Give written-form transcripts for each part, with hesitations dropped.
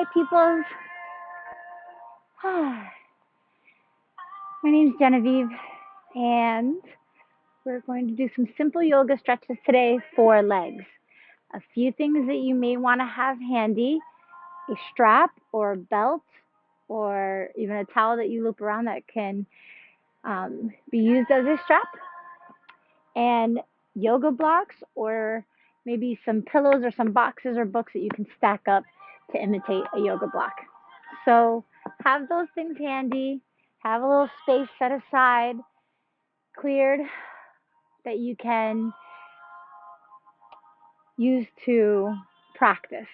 Hi, peoples. My name's Genevieve, and we're going to do some simple yoga stretches today for legs. A few things that you may want to have handy: a strap or a belt, or even a towel that you loop around that can be used as a strap, and yoga blocks, or maybe some pillows or some boxes or books that you can stack up to imitate a yoga block. So have those things handy, have a little space set aside, cleared, that you can use to practice.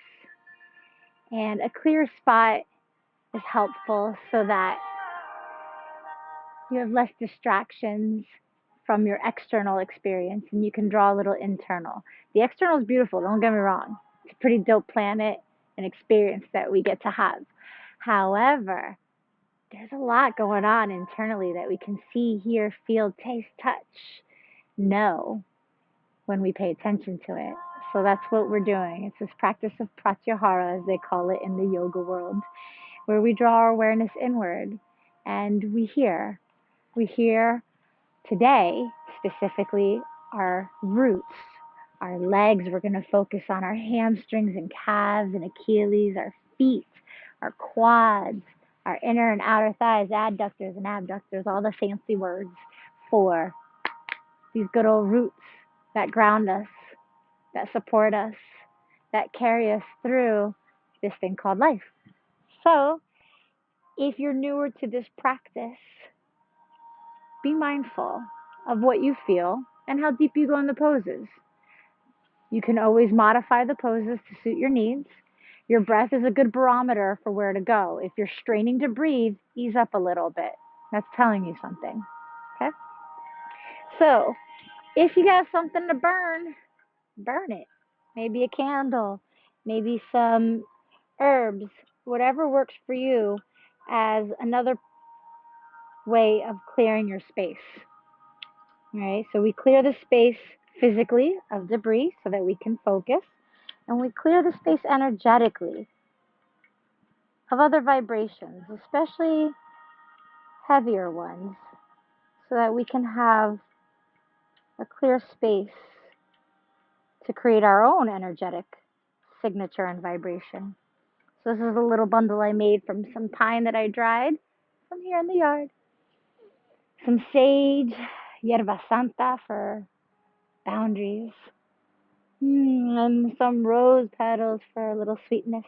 And a clear spot is helpful so that you have less distractions from your external experience and you can draw a little internal. The external is beautiful, don't get me wrong. It's a pretty dope planet and experience that we get to have. However, there's a lot going on internally that we can see, hear, feel, taste, touch, know when we pay attention to it. So that's what we're doing. It's this practice of pratyahara, as they call it in the yoga world, where we draw our awareness inward and we hear. We hear today, specifically, our roots, our legs. We're going to focus on our hamstrings and calves and Achilles, our feet, our quads, our inner and outer thighs, adductors and abductors, all the fancy words for these good old roots that ground us, that support us, that carry us through this thing called life. So, if you're newer to this practice, be mindful of what you feel and how deep you go in the poses. You can always modify the poses to suit your needs. Your breath is a good barometer for where to go. If you're straining to breathe, ease up a little bit. That's telling you something. Okay? So, if you got something to burn, burn it. Maybe a candle, maybe some herbs, whatever works for you as another way of clearing your space. All right, so we clear the space physically of debris so that we can focus, and we clear the space energetically of other vibrations, especially heavier ones, so that we can have a clear space to create our own energetic signature and vibration. So this is a little bundle I made from some pine that I dried from here in the yard. Some sage, yerba santa for boundaries, and some rose petals for a little sweetness.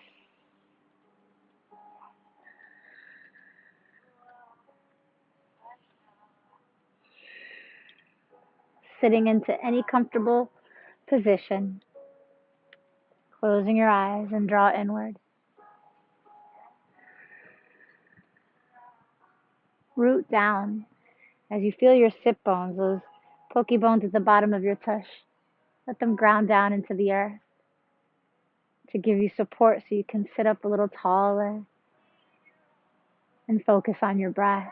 Sitting into any comfortable position, closing your eyes and draw inward. Root down as you feel your sit bones, those pokey bones at the bottom of your tush. Let them ground down into the earth to give you support so you can sit up a little taller and focus on your breath.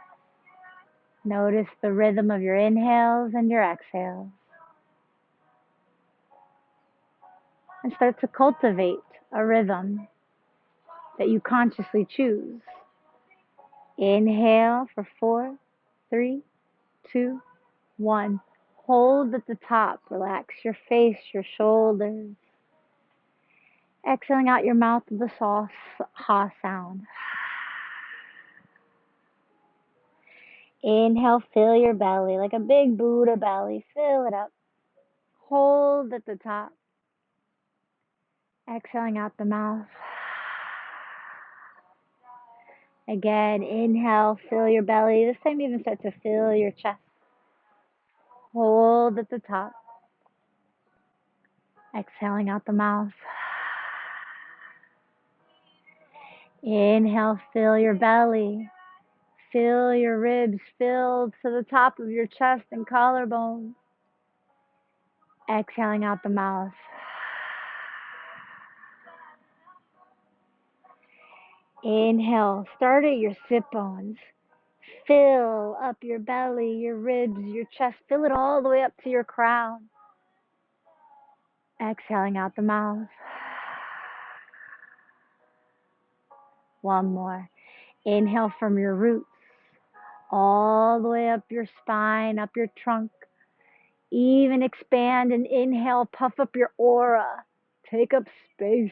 Notice the rhythm of your inhales and your exhales. And start to cultivate a rhythm that you consciously choose. Inhale for 4, 3, 2, 1. Hold at the top. Relax your face, your shoulders. Exhaling out your mouth with a soft ha sound. Inhale, fill your belly like a big Buddha belly. Fill it up. Hold at the top. Exhaling out the mouth. Again, inhale, fill your belly. This time even start to fill your chest. Hold at the top. Exhaling out the mouth. Inhale, fill your belly. Fill your ribs, filled to the top of your chest and collarbone. Exhaling out the mouth. Inhale, start at your sit bones. Fill up your belly, your ribs, your chest. Fill it all the way up to your crown. Exhaling out the mouth. One more. Inhale from your roots, all the way up your spine, up your trunk. Even expand and inhale, puff up your aura. Take up space.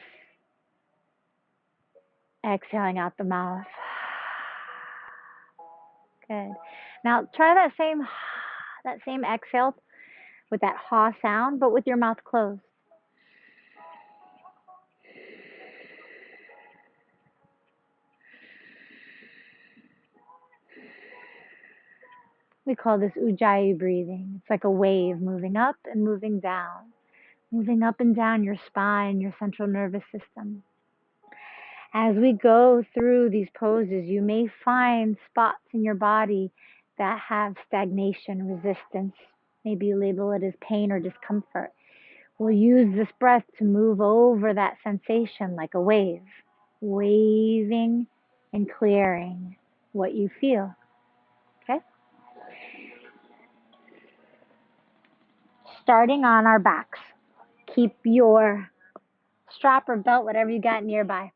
Exhaling out the mouth. Good. Now try that same exhale with that ha sound, but with your mouth closed. We call this ujjayi breathing. It's like a wave moving up and moving down, moving up and down your spine, your central nervous system. As we go through these poses, you may find spots in your body that have stagnation, resistance. Maybe you label it as pain or discomfort. We'll use this breath to move over that sensation like a wave, waving and clearing what you feel. Okay? Starting on our backs. Keep your strap or belt, whatever you got nearby.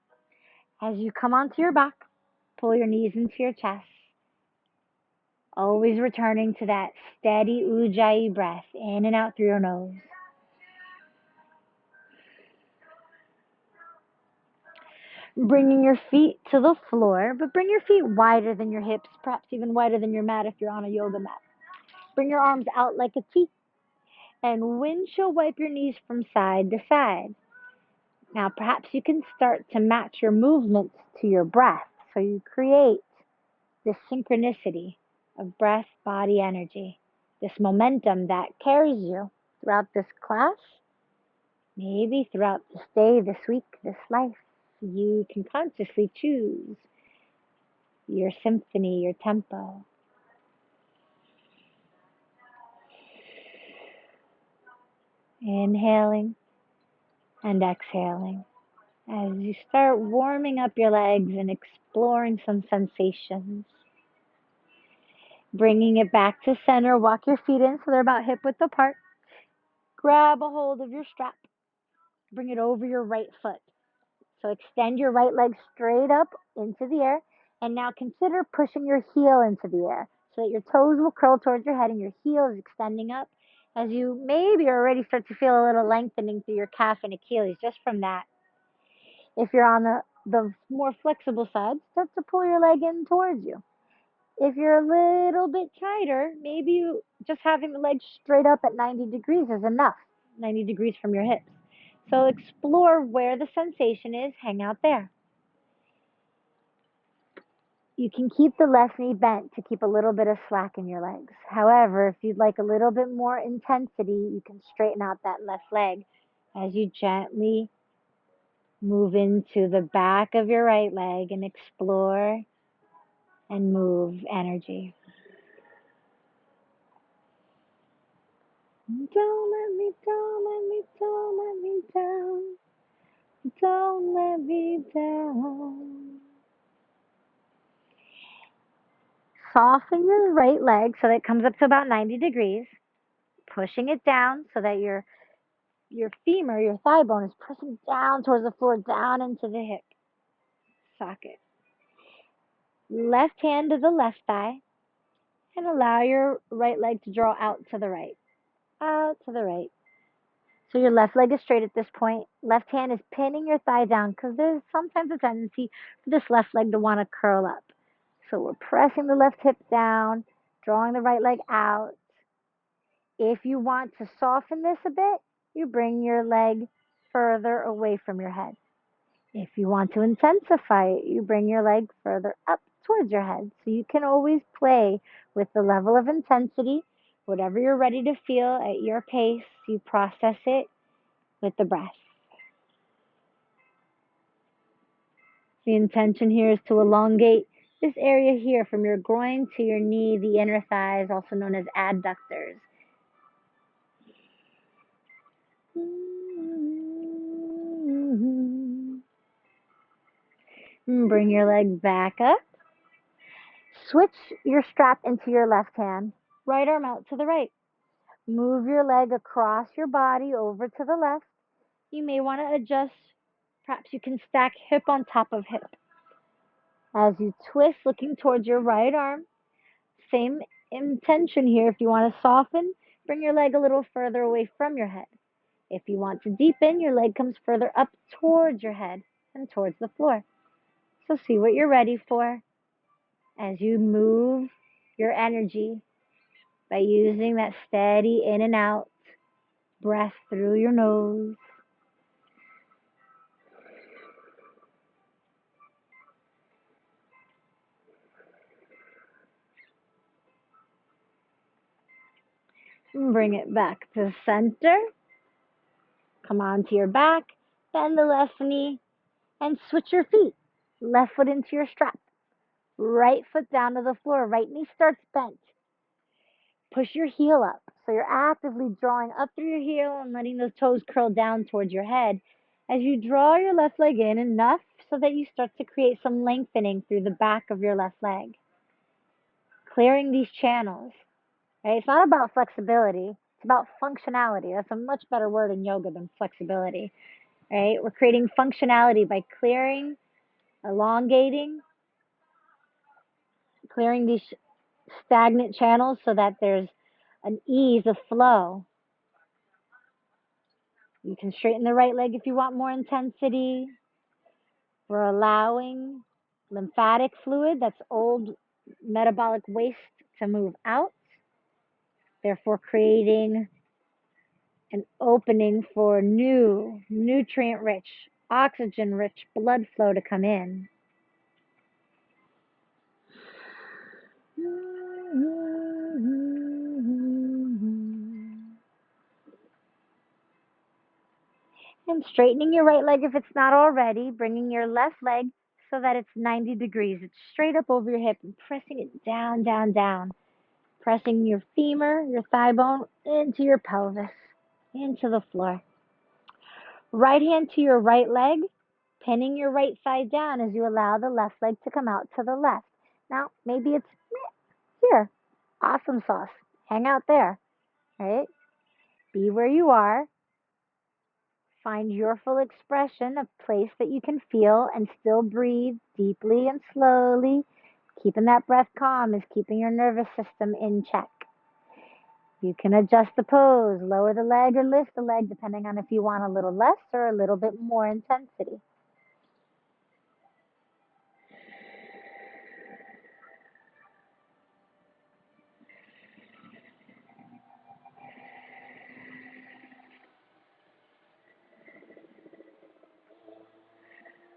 As you come onto your back, pull your knees into your chest. Always returning to that steady ujjayi breath in and out through your nose. Bringing your feet to the floor, but bring your feet wider than your hips, perhaps even wider than your mat if you're on a yoga mat. Bring your arms out like a T and windshield wipe your knees from side to side. Now, perhaps you can start to match your movements to your breath so you create this synchronicity of breath, body, energy, this momentum that carries you throughout this class, maybe throughout this day, this week, this life. You can consciously choose your symphony, your tempo. Inhaling and exhaling as you start warming up your legs and exploring some sensations. Bringing it back to center, walk your feet in so they're about hip width apart. Grab a hold of your strap. Bring it over your right foot. So extend your right leg straight up into the air. And now consider pushing your heel into the air so that your toes will curl towards your head and your heel is extending up as you maybe already start to feel a little lengthening through your calf and Achilles just from that. If you're on the more flexible side, start to pull your leg in towards you. If you're a little bit tighter, maybe just having the legs straight up at 90 degrees is enough, 90 degrees from your hips. So explore where the sensation is, hang out there. You can keep the left knee bent to keep a little bit of slack in your legs. However, if you'd like a little bit more intensity, you can straighten out that left leg as you gently move into the back of your right leg and explore and move energy. Don't let me down. Don't let me down. Soften your right leg so that it comes up to about 90 degrees. Pushing it down so that your femur, your thigh bone is pressing down towards the floor, down into the hip socket. Left hand to the left thigh and allow your right leg to draw out to the right. Out to the right. So your left leg is straight at this point. Left hand is pinning your thigh down because there's sometimes a tendency for this left leg to want to curl up. So we're pressing the left hip down, drawing the right leg out. If you want to soften this a bit, you bring your leg further away from your head. If you want to intensify it, you bring your leg further up towards your head. So you can always play with the level of intensity, whatever you're ready to feel at your pace, you process it with the breath. The intention here is to elongate this area here from your groin to your knee, the inner thighs, also known as adductors. Bring your leg back up. Switch your strap into your left hand. Right arm out to the right. Move your leg across your body over to the left. You may want to adjust. Perhaps you can stack hip on top of hip. As you twist, looking towards your right arm, same intention here. If you want to soften, bring your leg a little further away from your head. If you want to deepen, your leg comes further up towards your head and towards the floor. So see what you're ready for as you move your energy by using that steady in and out breath through your nose. And bring it back to center. Come onto your back, bend the left knee, and switch your feet. Left foot into your strap. Right foot down to the floor. Right knee starts bent. Push your heel up. So you're actively drawing up through your heel and letting those toes curl down towards your head as you draw your left leg in enough so that you start to create some lengthening through the back of your left leg. Clearing these channels. Right? It's not about flexibility. It's about functionality. That's a much better word in yoga than flexibility. Right? We're creating functionality by elongating, clearing these stagnant channels so that there's an ease of flow. You can straighten the right leg if you want more intensity. We're allowing lymphatic fluid, that's old metabolic waste, to move out, therefore creating an opening for new, nutrient rich, oxygen rich blood flow to come in. And straightening your right leg if it's not already, bringing your left leg so that it's 90 degrees. It's straight up over your hip and pressing it down, down, down. Pressing your femur, your thigh bone into your pelvis, into the floor. Right hand to your right leg, pinning your right side down as you allow the left leg to come out to the left. Now, maybe it's here. Awesome sauce. Hang out there, right? Be where you are. Find your full expression, a place that you can feel and still breathe deeply and slowly. Keeping that breath calm is keeping your nervous system in check. You can adjust the pose, lower the leg or lift the leg depending on if you want a little less or a little bit more intensity.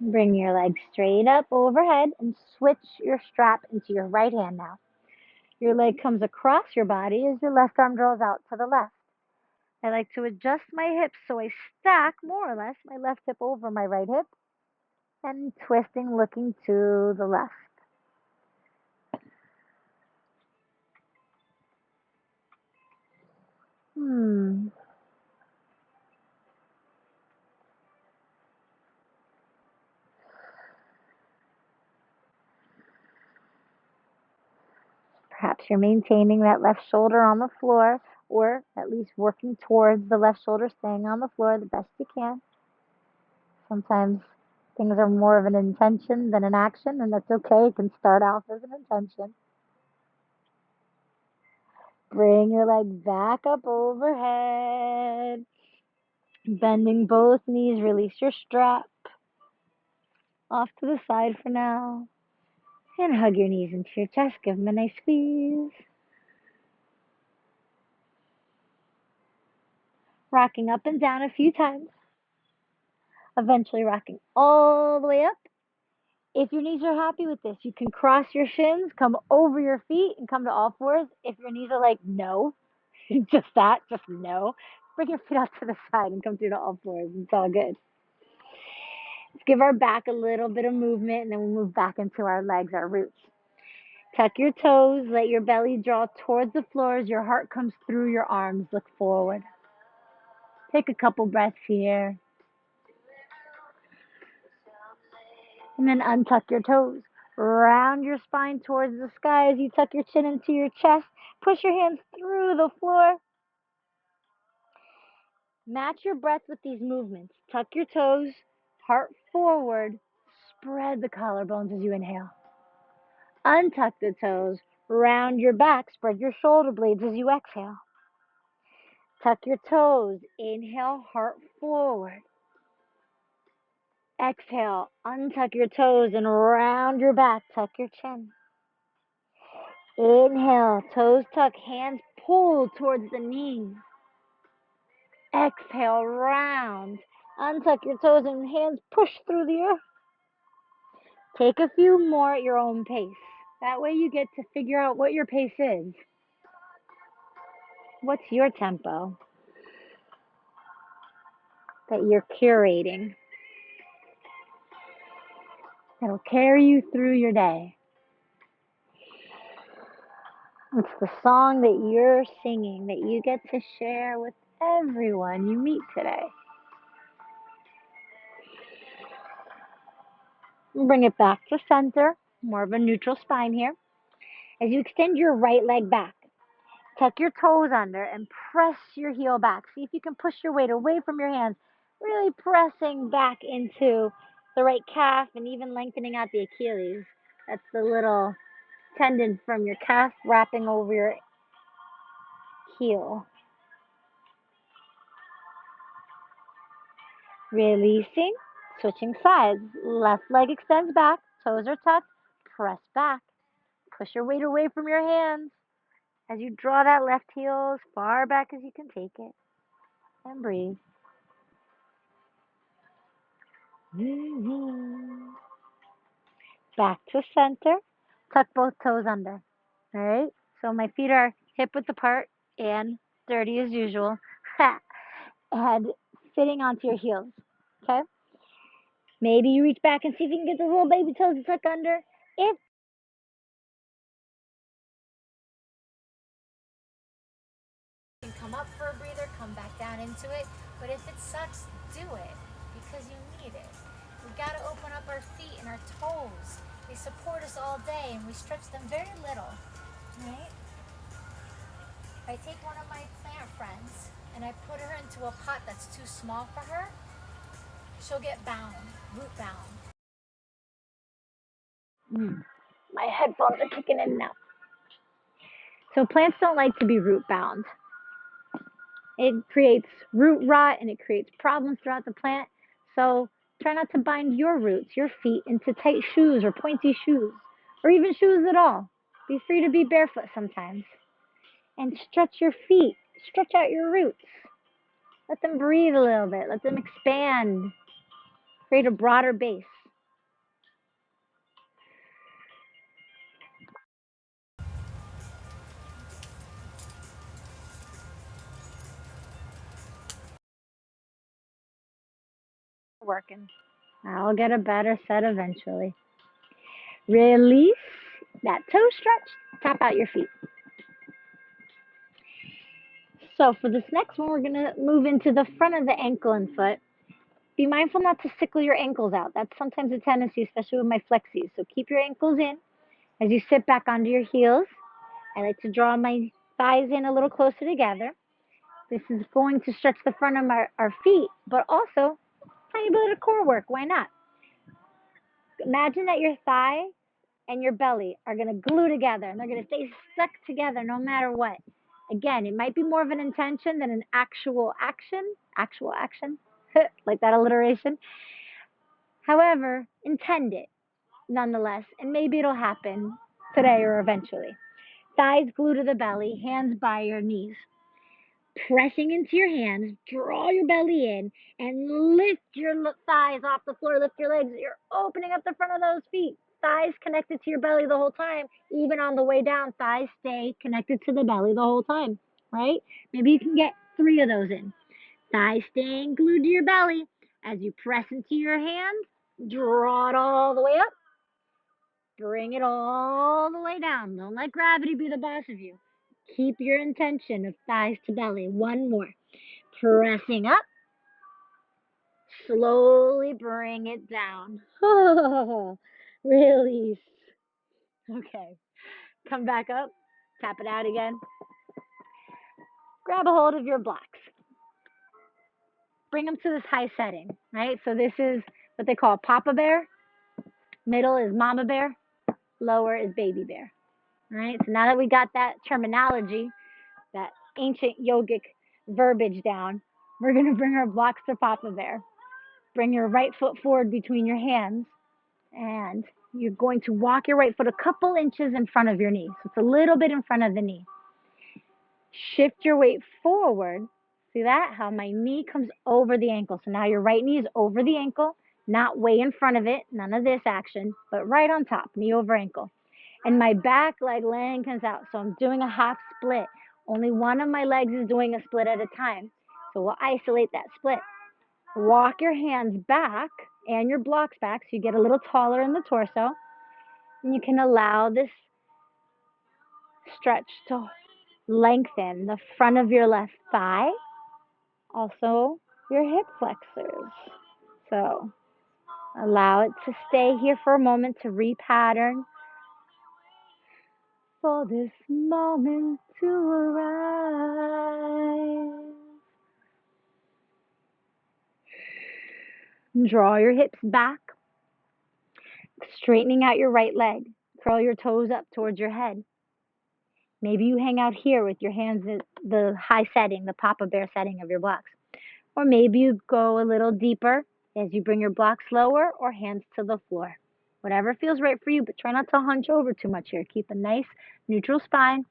Bring your leg straight up overhead and switch your strap into your right hand now. Your leg comes across your body as your left arm draws out to the left. I like to adjust my hips so I stack more or less my left hip over my right hip and twisting looking to the left. Perhaps you're maintaining that left shoulder on the floor, or at least working towards the left shoulder staying on the floor the best you can. Sometimes things are more of an intention than an action, and that's okay. It can start off as an intention. Bring your leg back up overhead. Bending both knees, release your strap. Off to the side for now. And hug your knees into your chest. Give them a nice squeeze. Rocking up and down a few times. Eventually rocking all the way up. If your knees are happy with this, you can cross your shins, come over your feet, and come to all fours. If your knees are like, no, just no, bring your feet out to the side and come through to all fours. It's all good. Let's give our back a little bit of movement, and then we'll move back into our legs, our roots. Tuck your toes, let your belly draw towards the floor as your heart comes through your arms. Look forward. Take a couple breaths here. And then untuck your toes. Round your spine towards the sky as you tuck your chin into your chest. Push your hands through the floor. Match your breath with these movements. Tuck your toes, heart forward. Spread the collarbones as you inhale. Untuck the toes, round your back, spread your shoulder blades as you exhale. Tuck your toes, inhale, heart forward. Exhale, untuck your toes and round your back, tuck your chin. Inhale, toes tuck, hands pull towards the knees. Exhale, round. Untuck your toes and hands push through the earth. Take a few more at your own pace. That way you get to figure out what your pace is. What's your tempo that you're curating? That'll carry you through your day. It's the song that you're singing that you get to share with everyone you meet today. Bring it back to center, more of a neutral spine here. As you extend your right leg back, tuck your toes under and press your heel back. See if you can push your weight away from your hands, really pressing back into the right calf and even lengthening out the Achilles. That's the little tendon from your calf wrapping over your heel. Releasing, switching sides. Left leg extends back, toes are tucked, press back. Push your weight away from your hands as you draw that left heel as far back as you can take it. And breathe. Back to center. Tuck both toes under. All right? So my feet are hip width apart and dirty as usual. And sitting onto your heels. Okay? Maybe you reach back and see if you can get those little baby toes to tuck under. If you can come up for a breather, come back down into it. But if it sucks, do it because you need it. We got to open up our feet and our toes. They support us all day and we stretch them very little, right? I take one of my plant friends and I put her into a pot that's too small for her. She'll get bound, root bound. My headphones are kicking in now. So plants don't like to be root bound. It creates root rot and it creates problems throughout the plant. So try not to bind your roots, your feet, into tight shoes or pointy shoes, or even shoes at all. Be free to be barefoot sometimes. And stretch your feet, stretch out your roots. Let them breathe a little bit, let them expand, create a broader base. Working. I'll get a better set eventually. Release that toe stretch, tap out your feet. So for this next one, we're going to move into the front of the ankle and foot. Be mindful not to sickle your ankles out. That's sometimes a tendency, especially with my flexies. So keep your ankles in as you sit back onto your heels. I like to draw my thighs in a little closer together. This is going to stretch the front of our feet, but also tiny bit of core work. Why not? Imagine that your thigh and your belly are going to glue together and they're going to stay stuck together no matter what. Again, it might be more of an intention than an actual action. Actual action. Like that alliteration. However, intend it nonetheless, and maybe it'll happen today or eventually. Thighs glued to the belly, hands by your knees. Pressing into your hands, draw your belly in, and lift your thighs off the floor, lift your legs. You're opening up the front of those feet. Thighs connected to your belly the whole time. Even on the way down, thighs stay connected to the belly the whole time, right? Maybe you can get 3 of those in. Thighs staying glued to your belly. As you press into your hands, draw it all the way up. Bring it all the way down. Don't let gravity be the boss of you. Keep your intention of thighs to belly. One more. Pressing up. Slowly bring it down. Release. Okay. Come back up. Tap it out again. Grab a hold of your blocks. Bring them to this high setting, right? So this is what they call Papa Bear. Middle is Mama Bear. lower is baby bear. All right, so now that we got that terminology, that ancient yogic verbiage down, we're going to bring our blocks to Papa Bear. Bring your right foot forward between your hands, and you're going to walk your right foot a couple inches in front of your knee. So it's a little bit in front of the knee. Shift your weight forward. See that? How my knee comes over the ankle. So now your right knee is over the ankle, not way in front of it, none of this action, but right on top, knee over ankle. And my back leg lengthens out. So I'm doing a half split. Only one of my legs is doing a split at a time. So we'll isolate that split. Walk your hands back and your blocks back so you get a little taller in the torso. And you can allow this stretch to lengthen the front of your left thigh, also your hip flexors. So allow it to stay here for a moment to repattern for this moment to arrive. Draw your hips back, straightening out your right leg. Curl your toes up towards your head. Maybe you hang out here with your hands in the high setting, the Papa Bear setting of your blocks. Or maybe you go a little deeper as you bring your blocks lower or hands to the floor. Whatever feels right for you, but try not to hunch over too much here. Keep a nice neutral spine,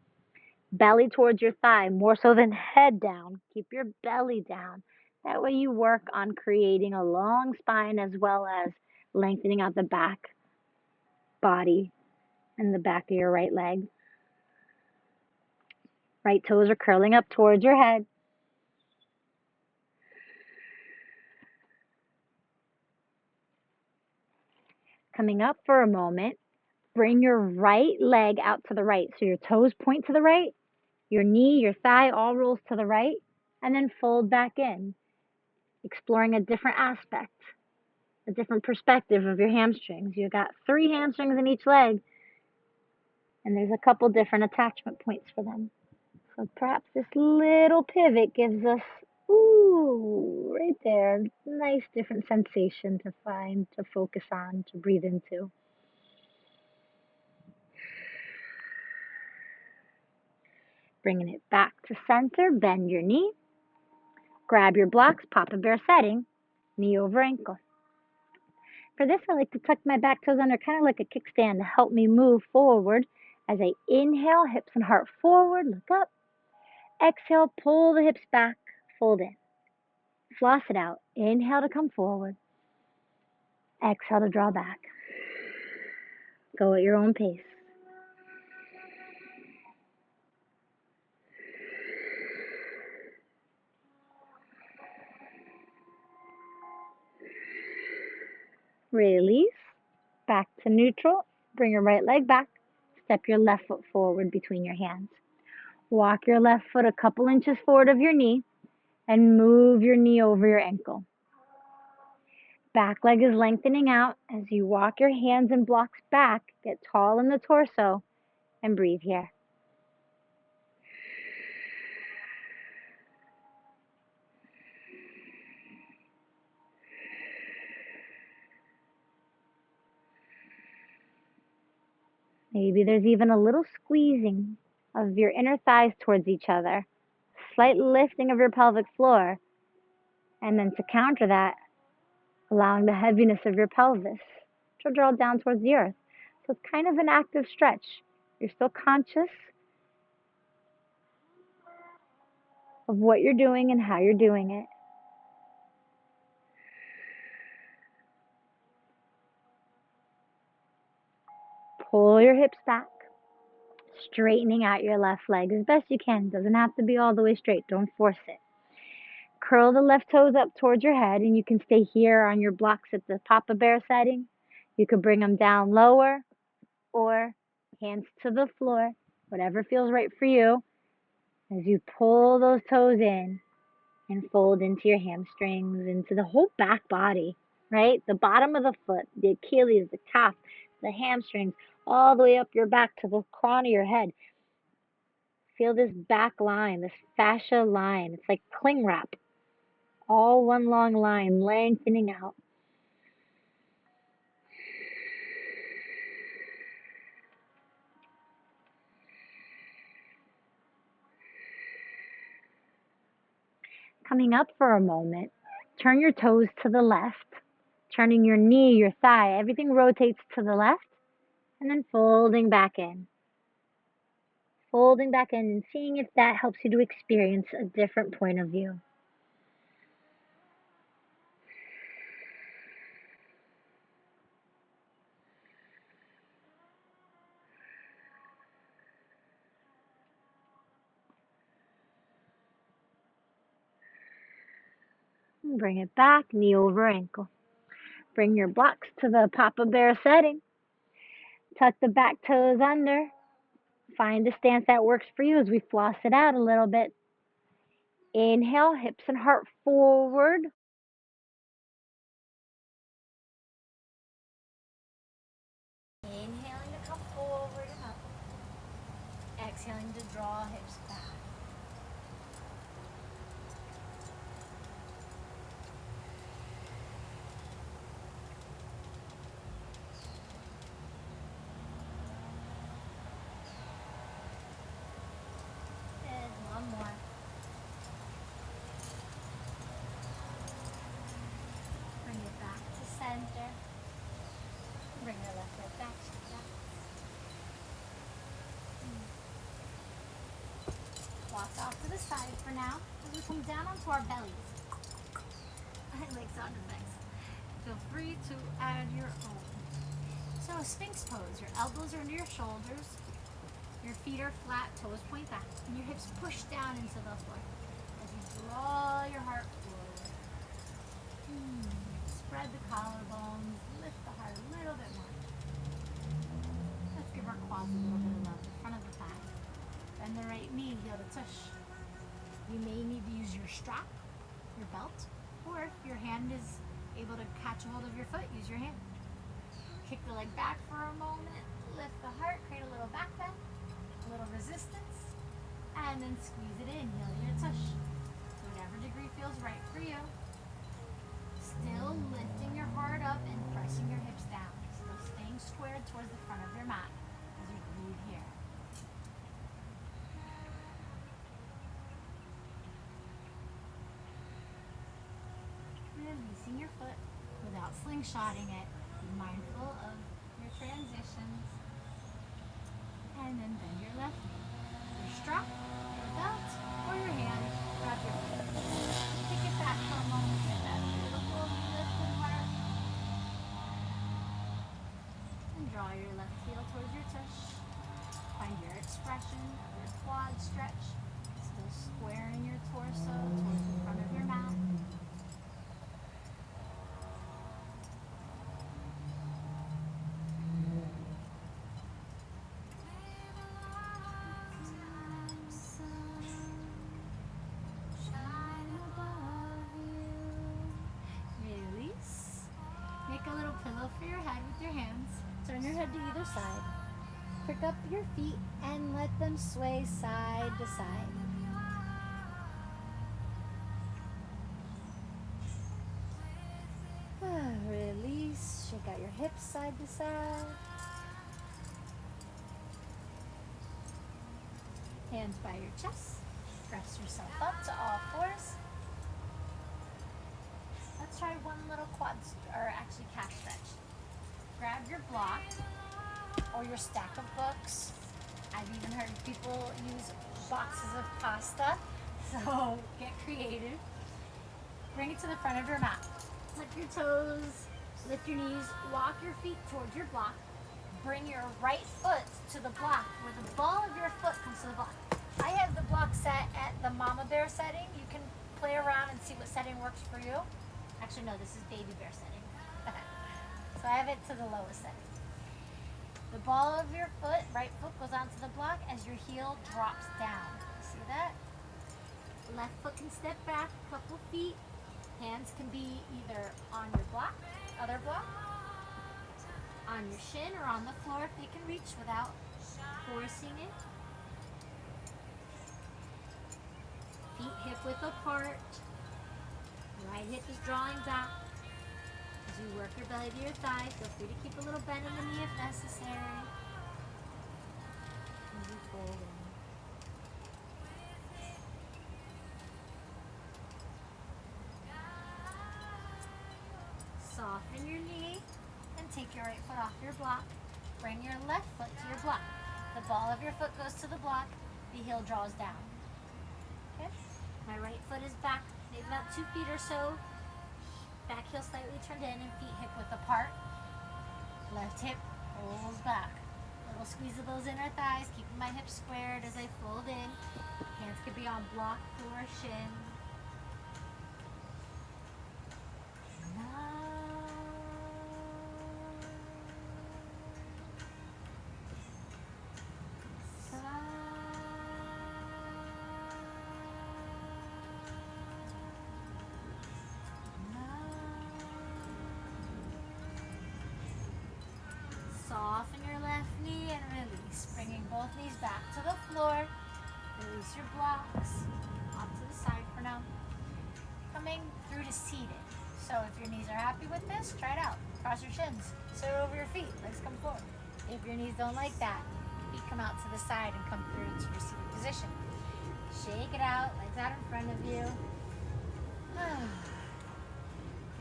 belly towards your thigh, more so than head down. Keep your belly down. That way you work on creating a long spine as well as lengthening out the back body and the back of your right leg. Right toes are curling up towards your head. Coming up for a moment, bring your right leg out to the right. So your toes point to the right, your knee, your thigh all rolls to the right, and then fold back in, exploring a different aspect, a different perspective of your hamstrings. You've got 3 hamstrings in each leg, and there's a couple different attachment points for them. So perhaps this little pivot gives us, ooh, right there, nice different sensation to find, to focus on, to breathe into. Bringing it back to center, bend your knee. Grab your blocks, Papa Bear setting, knee over ankle. For this, I like to tuck my back toes under, kind of like a kickstand to help me move forward. As I inhale, hips and heart forward, look up. Exhale, pull the hips back, fold in. Floss it out. Inhale to come forward. Exhale to draw back. Go at your own pace. Release. Back to neutral. Bring your right leg back. Step your left foot forward between your hands. Walk your left foot a couple inches forward of your knee and move your knee over your ankle. Back leg is lengthening out as you walk your hands and blocks back, get tall in the torso, and breathe here. Maybe there's even a little squeezing of your inner thighs towards each other, slight lifting of your pelvic floor, and then to counter that, allowing the heaviness of your pelvis to draw down towards the earth. So it's kind of an active stretch. You're still conscious of what you're doing and how you're doing it. Pull your hips back, straightening out your left leg as best you can. Doesn't have to be all the way straight. Don't force it. Curl the left toes up towards your head, and you can stay here on your blocks at the Papa Bear setting. You could bring them down lower or hands to the floor, whatever feels right for you. As you pull those toes in and fold into your hamstrings, into the whole back body, right? The bottom of the foot, the Achilles, the calf, the hamstrings, all the way up your back to the crown of your head. Feel this back line, this fascia line. It's like cling wrap. All one long line, lengthening out. coming up for a moment, turn your toes to the left, turning your knee, your thigh, everything rotates to the left, and then folding back in. Folding back in and seeing if that helps you to experience a different point of view. Bring it back, knee over ankle. Bring your blocks to the Papa Bear setting. Tuck the back toes under. Find the stance that works for you as we floss it out a little bit. Inhale, hips and heart forward. Inhaling to come forward and up. Exhaling to draw hips back. And one more. Bring it back to center. Bring your left leg back to the back. Walk off to the side for now. As we come down onto our bellies. I like sound effects. Feel free to add your own. So Sphinx pose. Your elbows are under your shoulders. Your feet are flat, toes point back, and your hips push down into the floor. As you draw your heart forward. Spread the collarbones, lift the heart a little bit more. Let's give our quads a little bit of love, the front of the thigh. Bend the right knee, heel to tush. You may need to use your strap, your belt, or if your hand is able to catch a hold of your foot, use your hand. Kick the leg back for a moment, lift the heart, create a little back bend, a little resistance, and then squeeze it in, heel your tush. To whatever degree feels right for you. Still lifting your heart up and pressing your hips down. Still staying squared towards the front of your mat as you breathe here. Releasing your foot without slingshotting it. Be mindful of your transitions. And then bend your left knee. Your strap, your belt, or your hand. Grab your foot. Kick it back for a moment. Get that beautiful lifted heart. And draw your left heel towards your tush. Find your expression of your quad stretch. Still squaring your torso towards the front of your mat. Make a little pillow for your head with your hands. Turn your head to either side. Pick up your feet and let them sway side to side. Release. Shake out your hips side to side. Hands by your chest. Press yourself up to all fours. Let's try one little quad, or actually calf stretch. Grab your block or your stack of books. I've even heard people use boxes of pasta, so get creative. Bring it to the front of your mat. Tuck your toes, lift your knees, walk your feet towards your block. Bring your right foot to the block where the ball of your foot comes to the block. I have the block set at the Mama Bear setting. You can play around and see what setting works for you. Actually, no, this is Baby Bear setting. So I have it to the lowest setting. The ball of your foot, right foot, goes onto the block as your heel drops down. See that? Left foot can step back a couple feet. Hands can be either on your block, other block, on your shin, or on the floor if they can reach without forcing it. Feet hip width apart. Right hip is drawing back. As you work your belly to your thigh, feel free to keep a little bend in the knee if necessary. As you fold in. take your right foot off your block. Bring your left foot to your block. The ball of your foot goes to the block. The heel draws down. Okay? My right foot is back, maybe about 2 feet or so. Back heel slightly turned in and feet hip width apart. Left hip pulls back. Little squeeze of those inner thighs, keeping my hips squared as I fold in. Hands could be on block, floor, shin. Soften your left knee and release, bringing both knees back to the floor. Release your blocks off to the side for now. Coming through to seated. So if your knees are happy with this, try it out. Cross your shins, sit over your feet, legs come forward. If your knees don't like that, feet come out to the side and come through to your seated position. Shake it out, legs out in front of you.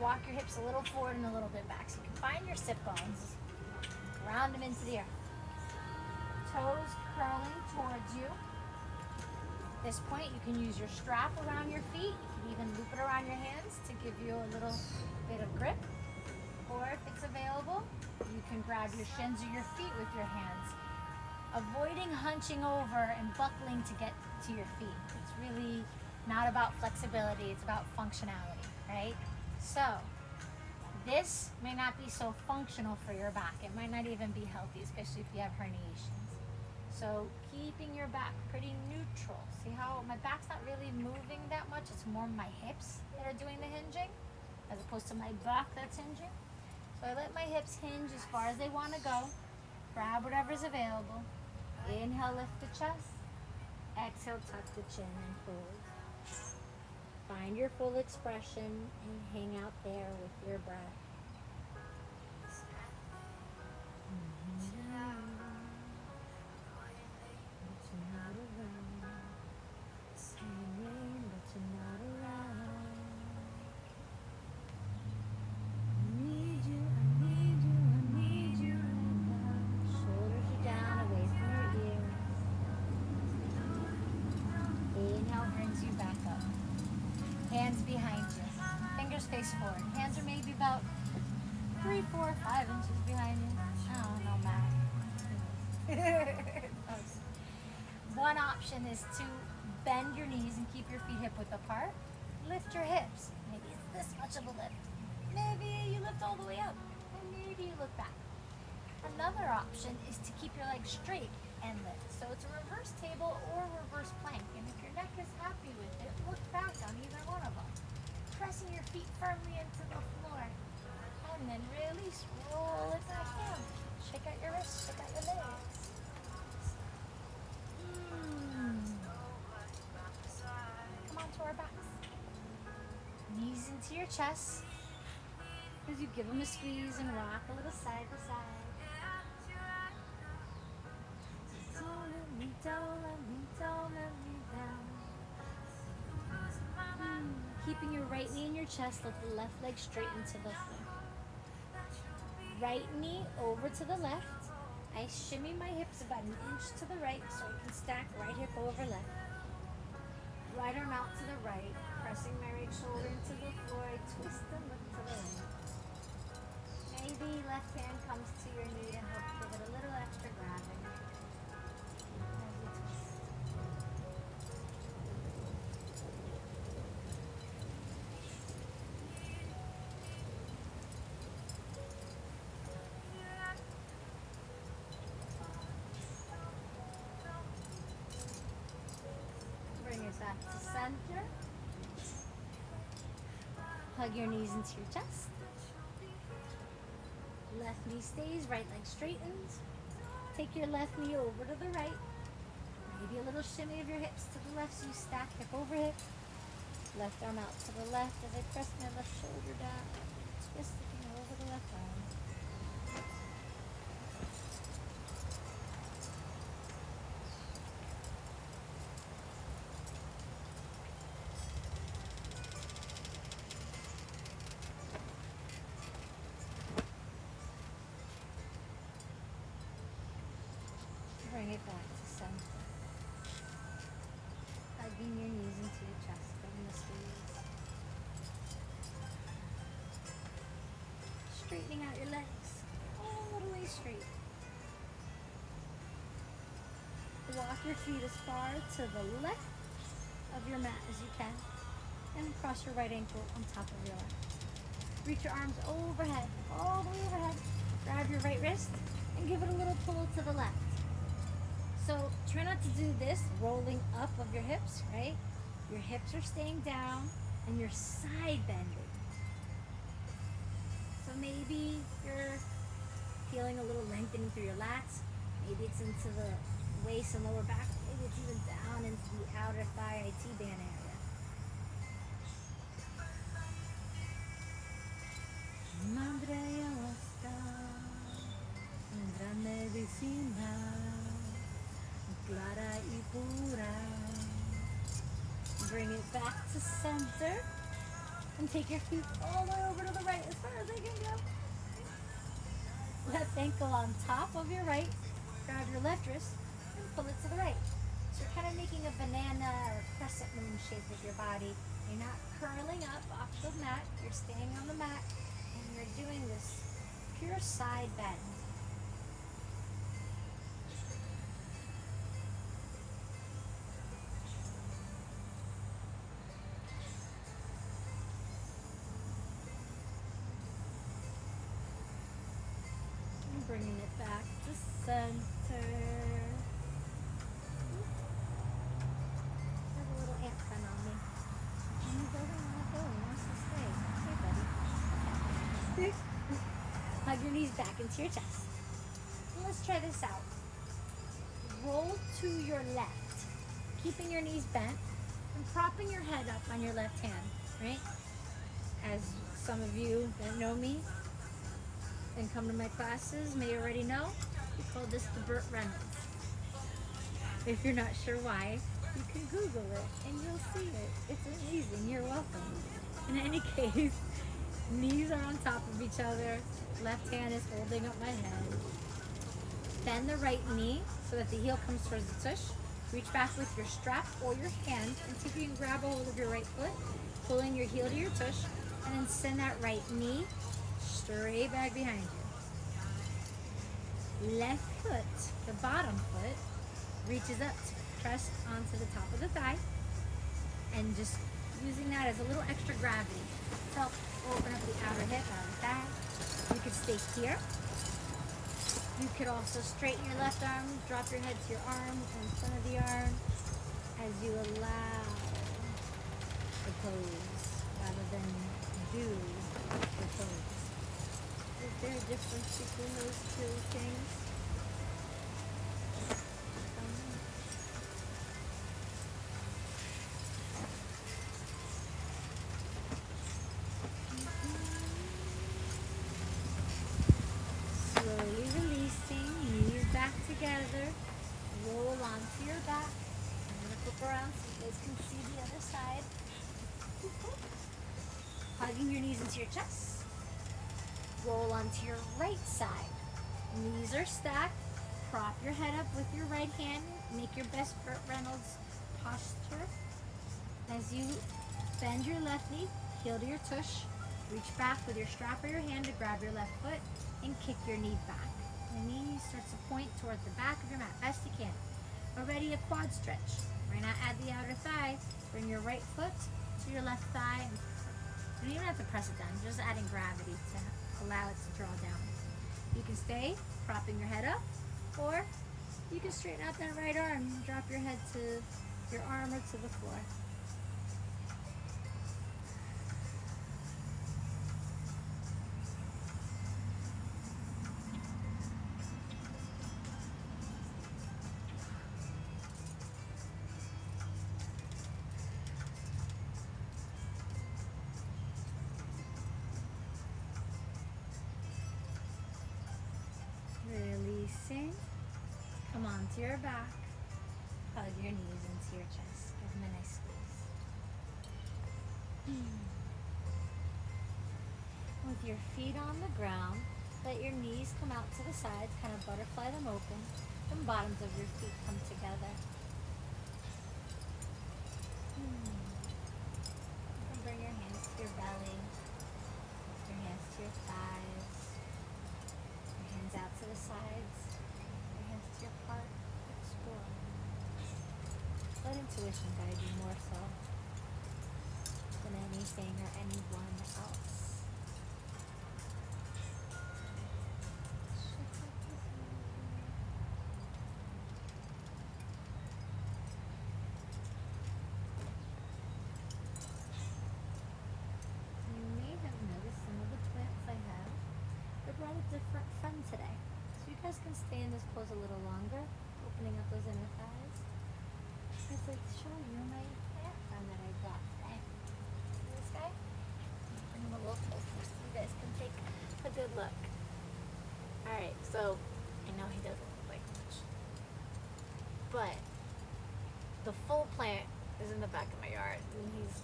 Walk your hips a little forward and a little bit back so you can find your sit bones. Ground them into the earth. Toes curling towards you. At this point, you can use your strap around your feet. You can even loop it around your hands to give you a little bit of grip. Or if it's available, you can grab your shins or your feet with your hands. Avoiding hunching over and buckling to get to your feet. It's really not about flexibility, it's about functionality, right? So, this may not be so functional for your back. It might not even be healthy, especially if you have herniations. So keeping your back pretty neutral. See how my back's not really moving that much? It's more my hips that are doing the hinging as opposed to my back that's hinging. So I let my hips hinge as far as they want to go. Grab whatever's available. Inhale, lift the chest. Exhale, tuck the chin and fold. Find your full expression and hang out there with your breath. Hands behind you. Fingers face forward. Hands are maybe about 3, 4, 5 inches behind you. I don't know, Matt. One option is to bend your knees and keep your feet hip width apart. Lift your hips. Maybe it's this much of a lift. Maybe you lift all the way up. And maybe you look back. Another option is to keep your legs straight and lift. So it's a reverse table or reverse plank. And if your neck is happy with it, look back on either one of them. Pressing your feet firmly into the floor. And then release, roll it back down. Shake out your wrists, shake out your legs. Come on to our backs. Knees into your chest. As you give them a squeeze and rock a little side to side. Don't let me down. Keeping your right knee in your chest, let the left leg straighten to the floor. Right knee over to the left. I shimmy my hips about an inch to the right so I can stack right hip over left. Right arm out to the right, pressing my right shoulder into the floor. I twist and look to the right. Maybe left hand comes to your knee and help give it a little extra gravity. Back to center. Hug your knees into your chest. Left knee stays, right leg straightens. Take your left knee over to the right. Maybe a little shimmy of your hips to the left so you stack hip over hip. Left arm out to the left as I press my left shoulder down. Twist it over the left arm. it back to center. Hugging your knees into your chest, getting the squeeze. Straightening out your legs all the way straight. Walk your feet as far to the left of your mat as you can, and cross your right ankle on top of your left. Reach your arms overhead, all the way overhead. Grab your right wrist and give it a little pull to the left. So try not to do this rolling up of your hips, right? Your hips are staying down and you're side bending. So maybe you're feeling a little lengthening through your lats. Maybe it's into the waist and lower back. Maybe it's even down into the outer thigh IT band area. Madre ayahuasca, gran medicina, clara y pura. Bring it back to center and take your feet all the way over to the right as far as they can go. Left ankle on top of your right. Grab your left wrist and pull it to the right. So you're kind of making a banana or crescent moon shape with your body. You're not curling up off the mat. You're staying on the mat and you're doing this pure side bend. And bringing it back to center. I have a little ant friend on me. He doesn't want to go. He wants to stay. Hey, buddy. Hug your knees back into your chest. And let's try this out. Roll to your left, keeping your knees bent and propping your head up on your left hand, right? As some of you that know me and come to my classes may already know, we call this the Burt Reynolds. If you're not sure why, you can Google it and you'll see it. It's amazing. You're welcome. In any case, knees are on top of each other. Left hand is holding up my head. Bend the right knee so that the heel comes towards the tush. Reach back with your strap or your hand and see if you can grab a hold of your right foot, pulling your heel to your tush, and then send that right knee straight back behind you. Left foot, the bottom foot, reaches up to press onto the top of the thigh, and just using that as a little extra gravity to help open up the outer hip, outer thigh. You could stay here. You could also straighten your left arm, drop your head to your arm in front of the arm as you allow the pose rather than do the pose. Is there a difference between those two things? Slowly releasing, knees back together, roll onto your back. I'm going to flip around so you guys can see the other side. Hugging your knees into your chest. Roll onto your right side. Knees are stacked. Prop your head up with your right hand. Make your best Burt Reynolds posture. As you bend your left knee, heel to your tush. Reach back with your strap or your hand to grab your left foot and kick your knee back. The knee starts to point towards the back of your mat, best you can. Already a quad stretch. Right now add the outer thigh. Bring your right foot to your left thigh. And you don't even have to press it down, just adding gravity to allow it to draw down. You can stay propping your head up, or you can straighten out that right arm and drop your head to your arm or to the floor. Releasing. Come onto your back. Hug your knees into your chest. Give them a nice squeeze. With your feet on the ground, let your knees come out to the sides, kind of butterfly them open. and bottoms of your feet come together. You can bring your hands to your belly, your hands to your thighs, your hands out to the sides, your hands to your heart. Explore. Let intuition guide you more so than anything or anyone else. You may have noticed some of the plants I have. They brought a different friend today. So you guys can stay in this pose a little longer, opening up those inner thighs. I'd like to show you my plant friend that I brought today. See this guy? Bring him a little closer so you guys can take a good look. Alright, so I know he doesn't look like much. But the full plant is in the back of my yard and he's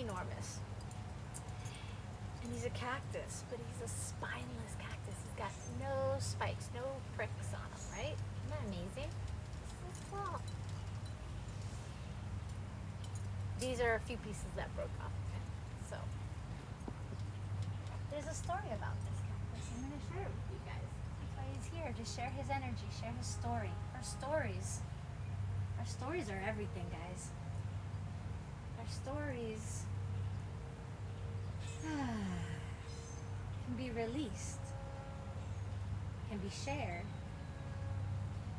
enormous. And he's a cactus, but he's a spineless cactus. He's got no spikes, no pricks on him, right? Isn't that amazing? So cool. These are a few pieces that broke off of him. So there's a story about this cactus. I'm going to share it with you guys. That's why he's here, to share his energy, share his story. Our stories are everything, guys. Our stories can be released, can be shared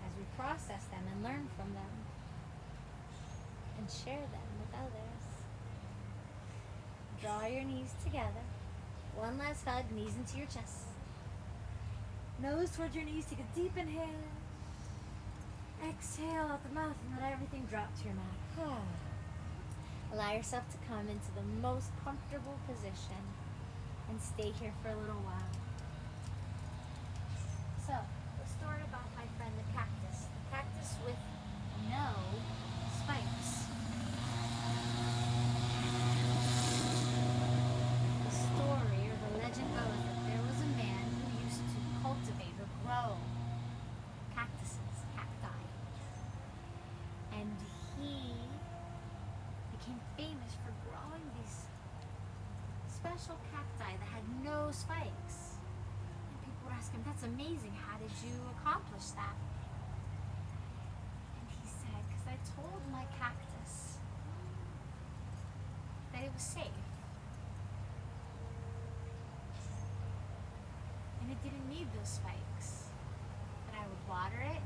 as we process them and learn from them and share them with others. Draw your knees together. One last hug, knees into your chest. Nose towards your knees, take a deep inhale. Exhale out the mouth and let everything drop to your mat. Allow yourself to come into the most comfortable position and stay here for a little while. So, the story about my friend the cactus. The cactus with no spikes. The story or the legend goes that there was a man who used to cultivate or grow cactuses, cacti. And he became famous for growing these special cacti that had no spikes. And people would ask him, that's amazing, how did you accomplish that? And he said, because I told my cactus that it was safe. And it didn't need those spikes. That I would water it,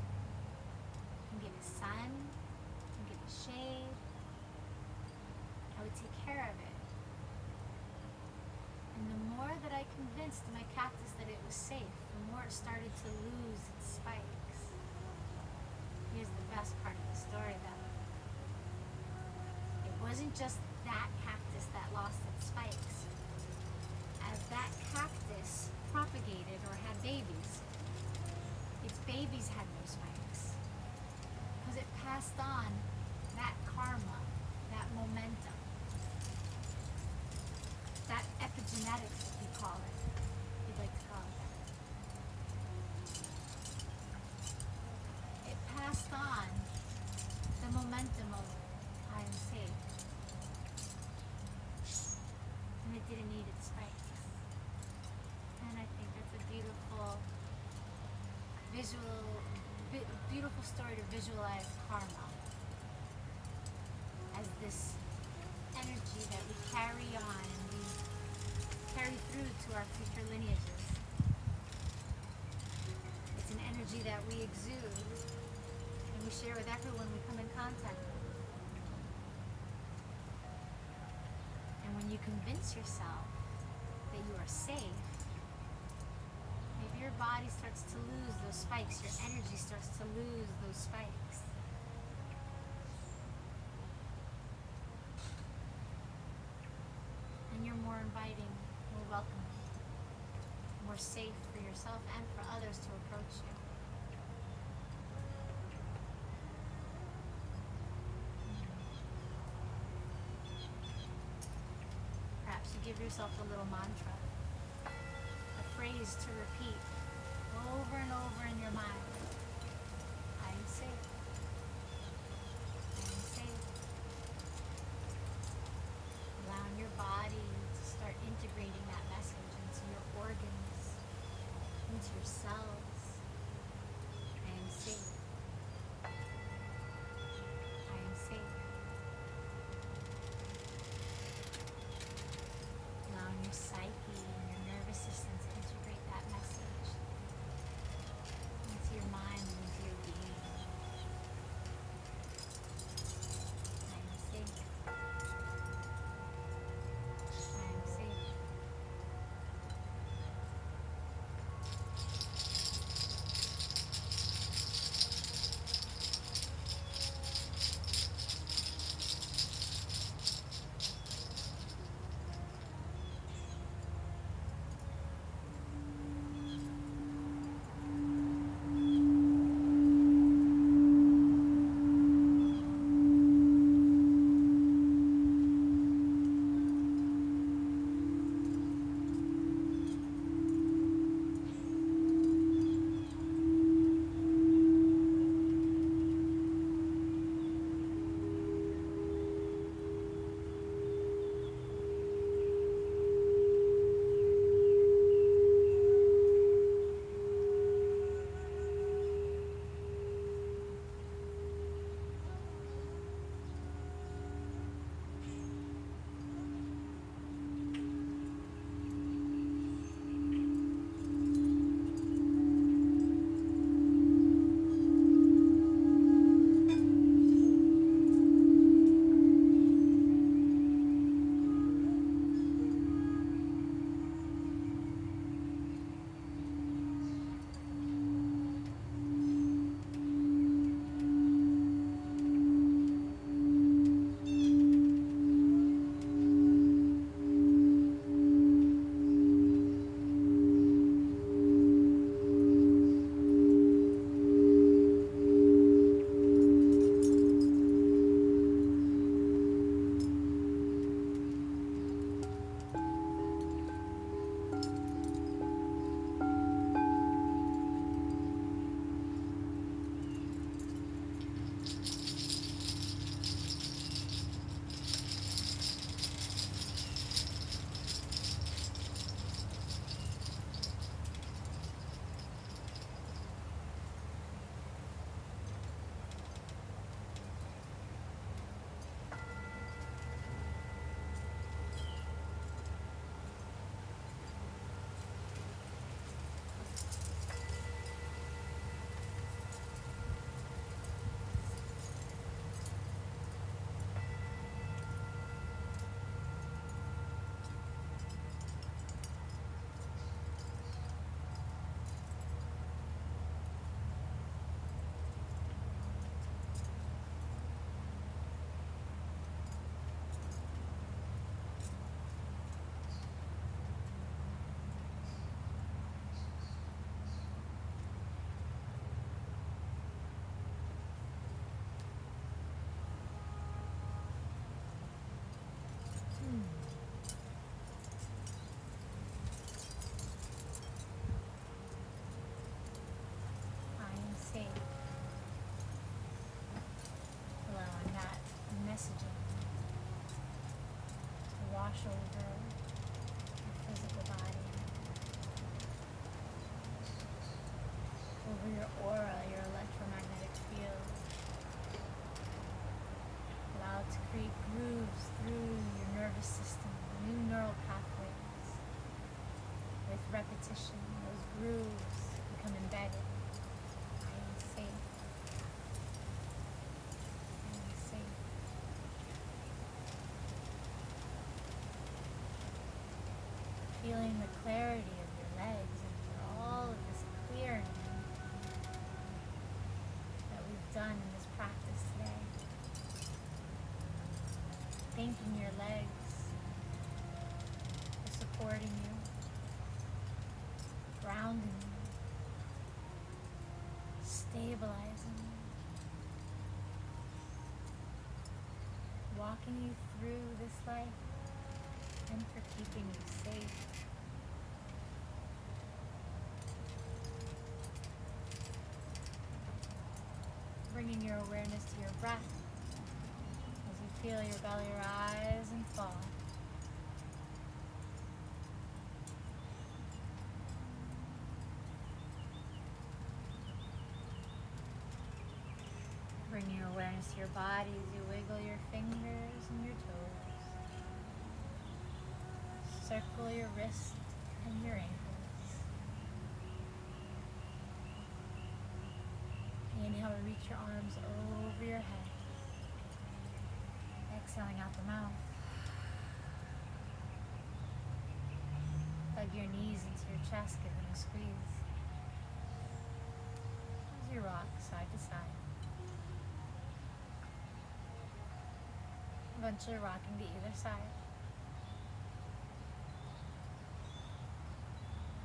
and give it sun, and give it shade. I would take care of it. And the more that I convinced my cactus that it was safe, the more it started to lose its spikes. Here's the best part of the story though. It wasn't just that cactus that lost its spikes. As that cactus propagated or had babies, its babies had no spikes. Because it passed on that karma, that momentum, that epigenetics, we call it. We'd like to call it that. It passed on the momentum of I am safe. And it didn't need its spikes. And I think that's a beautiful beautiful story to visualize karma as this energy that we carry on and we carry through to our future lineages. It's an energy that we exude and we share with everyone we come in contact with. And when you convince yourself that you are safe, maybe your body starts to lose those spikes, your energy starts to lose those spikes. And you're more inviting, more welcoming, more safe for yourself and for others to approach you. Perhaps you give yourself a little mantra, a phrase to repeat over and over in your mind. to yourselves, I am safe. I am safe. Allowing your psyche and your nervous system to integrate that message into your mind and into your being. I am safe. I am safe. I am safe. Allowing that messaging to wash over your physical body, over your aura, your electromagnetic field. Allow it to create grooves through your nervous system, new neural pathways. With repetition, those grooves become embedded. I am safe. I am safe. Feeling the clarity of your legs after all of this clearing that we've done in this practice today. Thanking your legs for supporting you, grounding you, stabilizing you, walking you through this life, and for keeping you safe. Bringing your awareness to your breath as you feel your belly rise and fall. awareness to your body as you wiggle your fingers and your toes. Circle your wrists and your ankles. Inhale to reach your arms over your head. Exhaling out the mouth. Hug your knees into your chest, give them a squeeze. As you rock side to side. Eventually rocking to either side.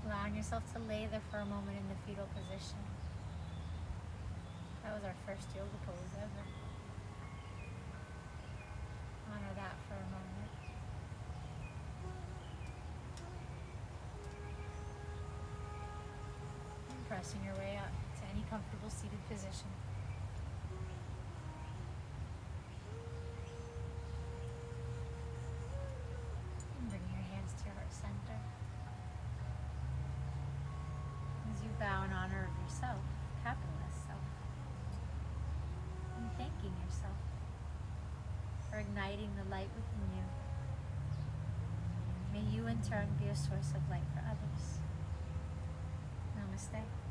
Allowing yourself to lay there for a moment in the fetal position. That was our first yoga pose ever. Honor that for a moment. And pressing your way up to any comfortable seated position. And bring your hands to your heart center. As you bow in honor of yourself, capital S self. And thanking yourself for igniting the light within you. May you in turn be a source of light for others. Namaste.